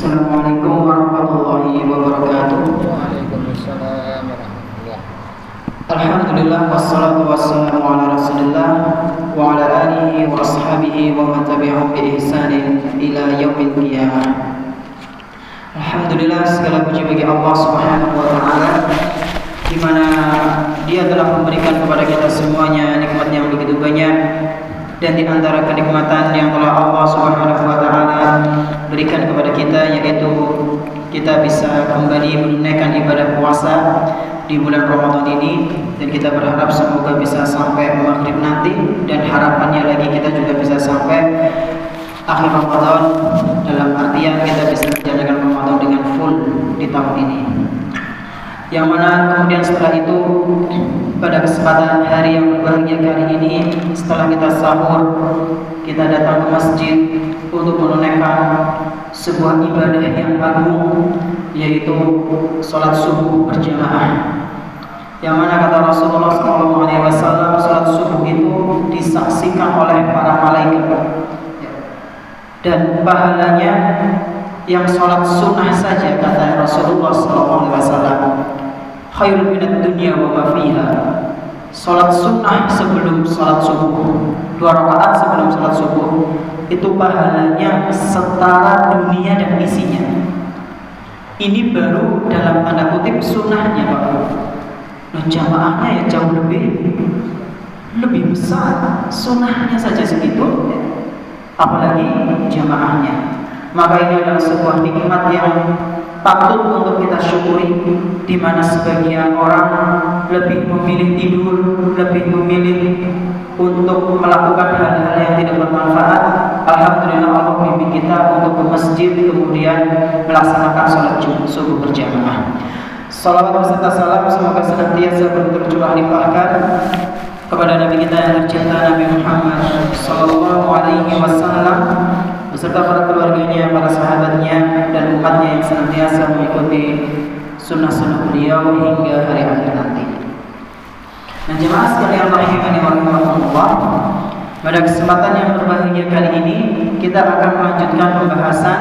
Assalamualaikum warahmatullahi wabarakatuh. Waalaikumsalam warahmatullahi. Alhamdulillah wassalatu wassalamu ala Rasulillah wa ala alihi wa ashabihi wa man tabi'ahum bi ihsanin ila yaumil qiyamah. Alhamdulillah, segala puji bagi Allah Subhanahu wa taala di mana Dia telah memberikan kepada kita semuanya nikmat yang begitu banyak. Dan di antara kenikmatan yang telah Allah Subhanahu wa taala berikan kepada kita yaitu kita bisa kembali menunaikan ibadah puasa di bulan Ramadan ini, dan kita berharap semoga bisa sampai maghrib nanti, dan harapannya lagi kita juga bisa sampai akhir Ramadan, dalam artian kita bisa menjalankan Ramadan dengan full di tahun ini. Yang mana kemudian setelah itu pada kesempatan hari yang berbahagia kali ini, setelah kita sahur, kita datang ke masjid untuk menunaikan sebuah ibadah yang agung, yaitu sholat subuh berjamaah. Yang mana kata Rasulullah SAW, sholat subuh itu disaksikan oleh para malaikat, dan pahalanya yang sholat sunnah saja, kata Rasulullah SAW, khairun minad dunya wa ma fiha. Salat sunnah sebelum salat subuh, 2 rakaat sebelum salat subuh, itu pahalanya setara dunia dan isinya. Ini baru dalam tanda kutip sunnahnya, Pak. Nah, jamaahnya ya jauh lebih besar. Sunnahnya saja segitu, apalagi jamaahnya. Maka ini adalah sebuah nikmat yang patut untuk kita syukuri, di mana sebagian orang lebih memilih tidur, lebih memilih untuk melakukan hal-hal yang tidak bermanfaat. Alhamdulillah Allah bimbing kita untuk ke masjid, kemudian melaksanakan sholat subuh berjamaah. Salawat beserta salam semoga senantiasa tercurah limpahkan kepada Nabi kita yang tercinta, Nabi Muhammad Sallallahu Alaihi Wasallam, beserta para keluarganya, para sahabatnya, dan umatnya yang senantiasa mengikuti sunnah-sunnah beliau hingga hari akhir nanti. Nah, jemaah sekalian rahimani wa rahimakumullah, pada kesempatan yang berbahagia kali ini kita akan melanjutkan pembahasan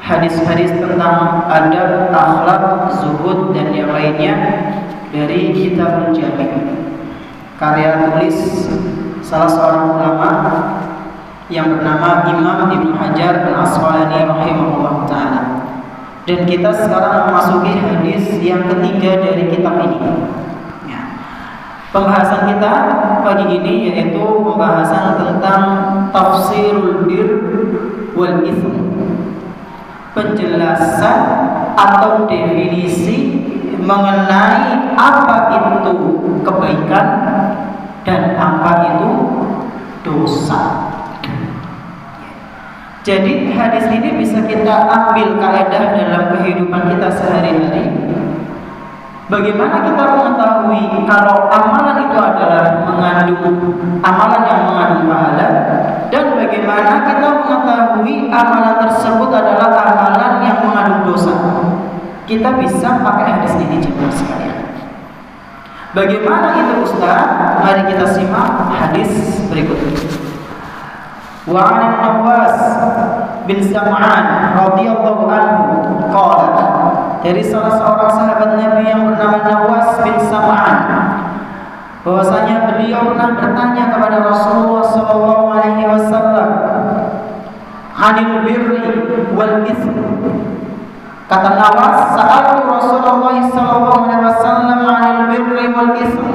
hadis-hadis tentang adab, akhlak, zuhud, dan yang lainnya dari Kitabul Jami', karya tulis salah seorang ulama yang bernama Imam Ibnu Hajar Al-Asqalani rahimahullah ta'ala. Dan kita sekarang memasuki hadis yang ketiga dari kitab ini. Ya. Pembahasan kita pagi ini yaitu pembahasan tentang tafsirul bir wal ithm, penjelasan atau definisi mengenai apa itu kebaikan dan apa itu dosa. Jadi hadis ini bisa kita ambil kaidah dalam kehidupan kita sehari-hari. Bagaimana kita mengetahui kalau amalan itu adalah mengandung amalan yang mengandung pahala, dan bagaimana kita mengetahui amalan tersebut adalah amalan yang mengandung dosa. Kita bisa pakai hadis ini, jemaah sekalian. Bagaimana itu, Ustaz? Mari kita simak hadis berikut ini. Wa 'an Nawas bin Sam'an radhiyallahu anhu qala, dari salah seorang sahabat Nabi yang bernama Nawas bin Sam'an, bahwasanya beliau pernah bertanya kepada Rasulullah sallallahu alaihi wasallam, 'anil birri wal ithm. Kata Nawas, sa'altu Rasulullah sallallahu alaihi wasallam 'anil birri wal ithm.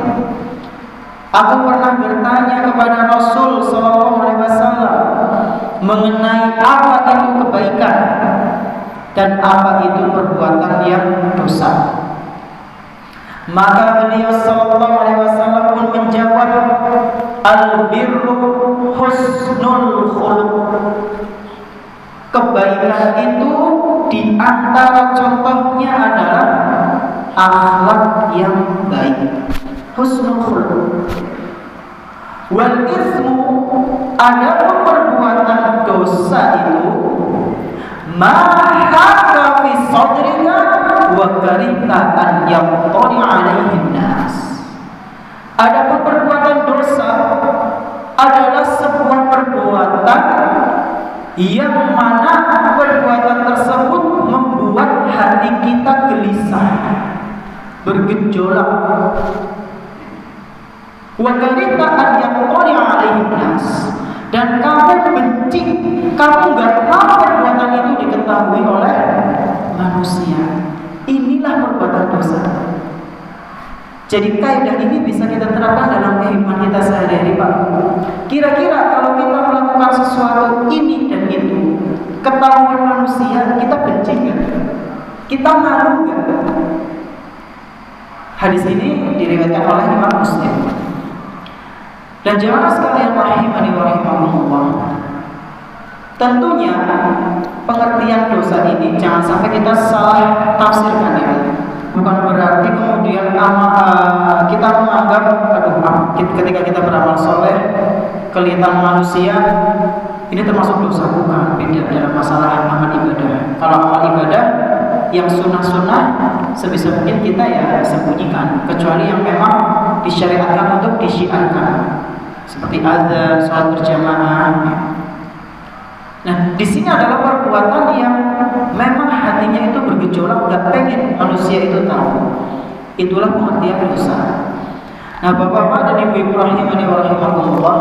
Aku pernah bertanya kepada Rasul sallallahu alaihi wasallam mengenai apa itu kebaikan dan apa itu perbuatan yang dosa. Maka beliau sallallahu alaihi wasallam pun menjawab, al-birru husnul khuluq. Kebaikan itu di antara contohnya adalah akhlak yang baik, husnul khuluq. Wal ismu, adapun perbuatan dosa itu, ma haka fi sadrika wa karita an yattali alaihi nas. Adapun perbuatan dosa adalah sebuah perbuatan yang mana perbuatan tersebut hati kita gelisah, bergejolak. Wa karita an yaquli alaihim nas, dan kamu benci, kamu nggak mau perbuatan itu diketahui oleh manusia. Inilah perbuatan dosa. Jadi kaidah ini bisa kita terapkan dalam kehidupan kita sehari-hari, Pak. Kira-kira kalau kita melakukan sesuatu ini dan itu, ketahuan manusia, kita benci nggak? Kita malu nggak? Hadis ini diriwayatkan oleh Imam Muslim. Dan jemaah sekalian rahimani wa rahimakumullah, tentunya pengertian dosa ini jangan sampai kita salah tafsirkan ya. Bukan berarti kemudian kita menganggap ketika kita beramal soleh kelihatan manusia ini termasuk dosa, bukan. Beda dalam masalah amal ibadah. Kalau amal ibadah yang sunnah-sunnah sebisa mungkin kita ya sembunyikan, kecuali yang memang disyariatkan untuk disyiarkan, seperti azan, salat berjamaah. Nah, di sini adalah perbuatan yang memang hatinya itu bergejolak, nggak pengen manusia itu tahu. Itulah pengertian dosa. Nah, bapak-bapak dan ibu-ibu rahimani wa rahimakumullah,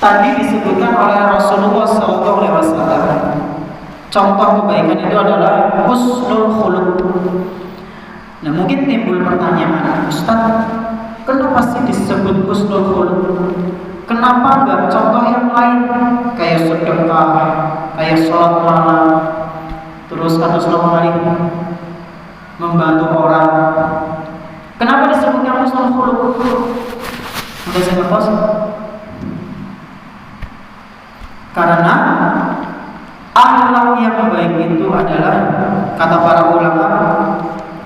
tadi disebutkan oleh Rasulullah SAW, contoh kebaikan itu adalah husnul khuluq. Nah, mungkin timbul pertanyaan, Ustaz, kenapa sih disebut husnul khuluq? Kenapa enggak contoh yang lain kayak sedekah, kayak sholat malam, terus atau sholat membantu orang? Kenapa disebutkan husnul khuluq? Udah saya ngepost? Karena akhlak yang baik itu adalah, kata para ulama,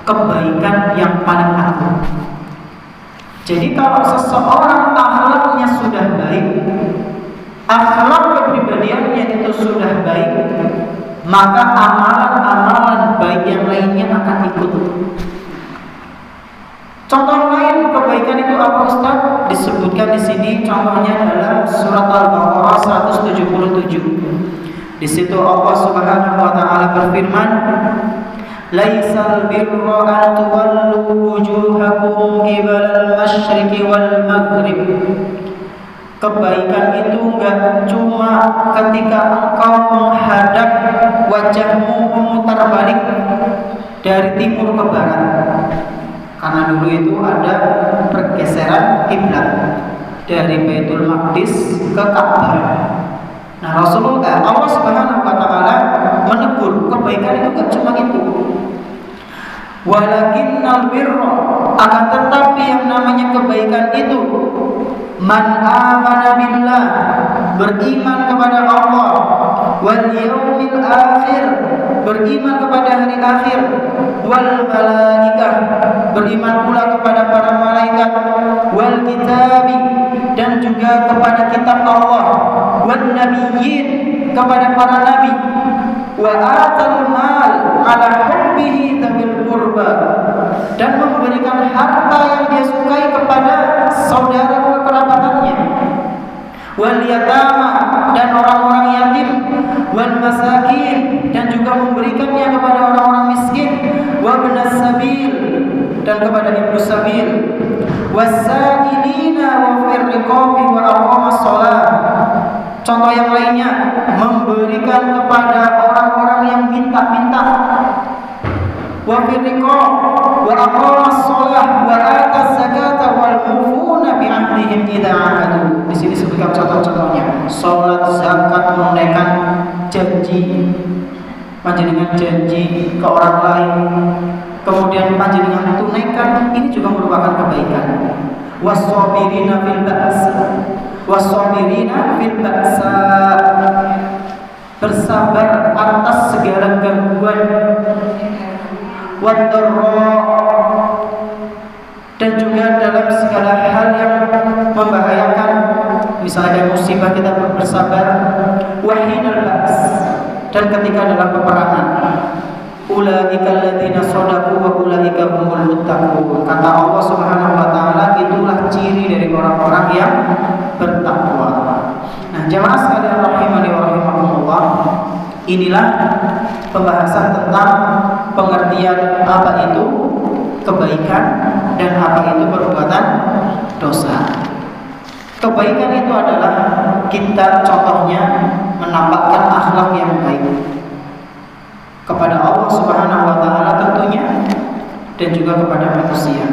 kebaikan yang paling agung. Jadi kalau seseorang akhlaknya sudah baik, akhlak kepribadiannya itu sudah baik, maka amalan-amalan baik yang lainnya akan ikut. Contoh lain kebaikan itu apa, Ustaz? Disebutkan di sini contohnya dalam surat Al-Baqarah 177. Di situ Allah Subhanahu wa taala berfirman, laisal birra an tuwallu wujuhakum qibalal masyriqi wal maghrib. Kebaikan itu enggak cuma ketika engkau menghadap wajahmu memutar balik dari timur ke barat. Karena dulu itu ada pergeseran kiblat dari Baitul Maqdis ke Ka'bah. Nah, Allah Subhanahu wa taala menegur kebaikan itu enggak cuma itu. Walakinnal birra, akan tetapi yang namanya kebaikan itu man amana billah, beriman kepada Allah, wal yaumil akhir, beriman kepada hari akhir, wal malaikah, beriman pula kepada para malaikat, wal kitabi, dan juga kepada kitab Allah, wan nabiyyin, kepada para nabi, wa atal mal ala hubbihi dzil qurba, dan memberikan harta yang dia sukai kepada saudara kekerabatannya, wal yatama, dan orang-orang yatim, wal masakin, dan juga memberikannya kepada orang-orang miskin, wa ibnas sabil, dan kepada ibu sabil, wasailina wa fir riqabi wa aqamas shalah. Contoh yang lainnya, memberikan kepada orang-orang yang minta-minta, wa fir riqab wa aqamas shalah wa ataz zakata wal mufuna bi ahdihim idza ahadu. Di sini sebutkan contoh-contohnya, salat, zakat, menunaikan janji, panjenengan janji ke orang lain, kemudian panjenengan tunaikan, ini juga merupakan kebaikan. Wasabirina fil ba'sa, bersabar atas segala gangguan, waddarra, dan juga dalam segala hal yang membahayakan, misalnya musibah kita bersabar, wahinal ba's, dan ketika dalam peperangan. Ulaika alladziina shadaqu wa ulaika humul muttaqun. Kata Allah Subhanahu wa taala, itulah ciri dari orang-orang yang bertakwa. Nah, jamaah sekalian rahimani wa rahimakumullah, Inilah pembahasan tentang pengertian apa itu kebaikan dan apa itu perbuatan dosa. Kebaikan itu adalah kita contohnya menampakkan akhlak yang baik kepada Allah Subhanahu wa taala tentunya, dan juga kepada manusia.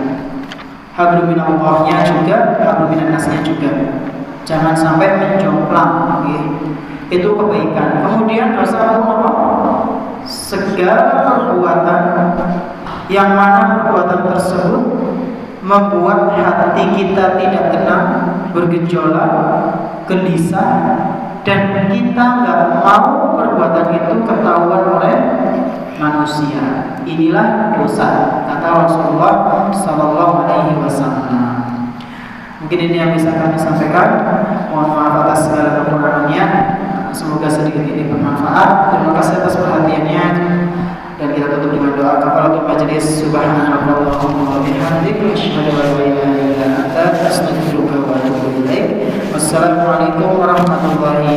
Hablum minallahnya juga, hablum minannasnya juga. Jangan sampai menjomplang, itu kebaikan. Kemudian dosa apa? Segala perbuatan yang mana perbuatan tersebut membuat hati kita tidak tenang, bergejolak, gelisah, dan kita nggak mau perbuatan itu ketahuan oleh manusia. Inilah dosa, kata Rasulullah Sallallahu Alaihi Wasallam. Mungkin ini yang bisa kami sampaikan. Mohon maaf atas segala kekurangannya. Semoga sedikit ini bermanfaat. Terima kasih atas perhatiannya. Dan kita tutup dengan doa kafaratul majelis. Subhanallahumma wa bihamdika asyhadu an la ilaha illa anta astaghfiruka wa atubu ilaik. Wassalamualaikum warahmatullahi